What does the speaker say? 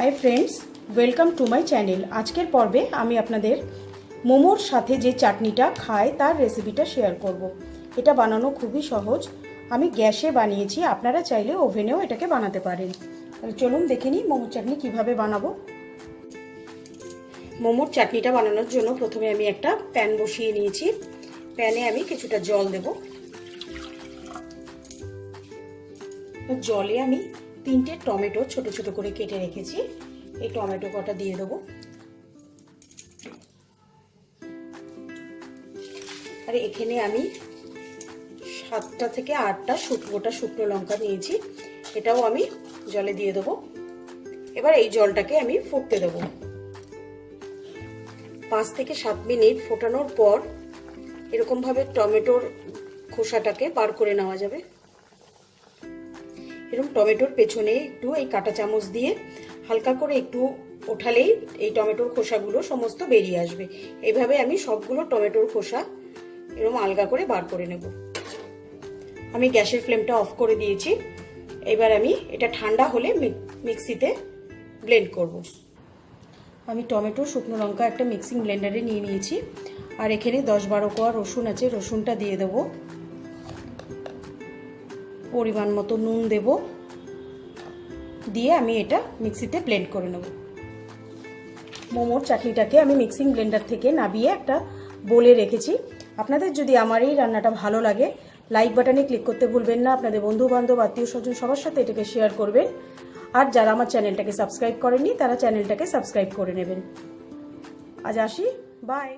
Hi friends, welcome to my channel. আজকের পর্বে আমি আপনাদের মোমোর সাথে যে চাটনিটা খায় তার রেসিপিটা শেয়ার করব। এটা বানানো খুবই সহজ। আমি গ্যাসে বানিয়েছি, আপনারা চাইলে ওভেনেও এটাকে বানাতে পারেন। তাহলে চলুন দেখে নিই মোমোর চাটনি কিভাবে বানাবো। মোমোর চাটনিটা বানানোর জন্য প্রথমে আমি একটা প্যান বসিয়ে নিয়েছি। প্যানে আমি কিছুটা জল দেব। জলে আমি 3টে টমেটো ছোট ছোট করে কেটে রেখেছি, এই টমেটো কটা দিয়ে দেবো। আর এখানে আমি 7টা থেকে 8টা গোটা শুকনো লঙ্কা নিয়েছি, এটাও আমি জলে দিয়ে দেবো। এবার এই জলটাকে আমি ফুটতে দেবো। 5 থেকে 7 মিনিট ফোটানোর পর এরকম ভাবে টমেটোর খোসাটাকে বার করে নেওয়া যাবে। এরকম টমেটোর পেছনে একটু এই কাঁটা চামচ দিয়ে হালকা করে একটু ওঠালেই এই টমেটোর খোসাগুলো সমস্ত বেরিয়ে আসবে। এইভাবে আমি সবগুলো টমেটোর খোসা এরকম আলগা করে বার করে নেব। আমি গ্যাসের ফ্লেমটা অফ করে দিয়েছি। এবার আমি এটা ঠান্ডা হলে মিক্সিতে ব্লেন্ড করব। আমি টমেটো, শুকনো লঙ্কা একটা মিক্সিং ব্লেন্ডারে নিয়ে নিয়েছি। আর এখানে 10-12 কোয়া রসুন আছে, রসুনটা দিয়ে দেবো। পরিমাণ মতো নুন দেব, দিয়ে আমি এটা মিক্সিতে ব্লেন্ড করে নেব। মোমোর চাটনিটাকে আমি মিক্সিং ব্লেন্ডার থেকে নামিয়ে একটা বোলে রেখেছি। আপনাদের যদি আমার এই রান্নাটা ভালো লাগে, লাইক বাটনে ক্লিক করতে ভুলবেন না। আপনাদের বন্ধু বান্ধব, আত্মীয় স্বজন সবার সাথে এটাকে শেয়ার করবেন। আর যারা আমার চ্যানেলটাকে সাবস্ক্রাইব করেননি তারা চ্যানেলটাকে সাবস্ক্রাইব করে নেবেন। আজ আসি, বাই।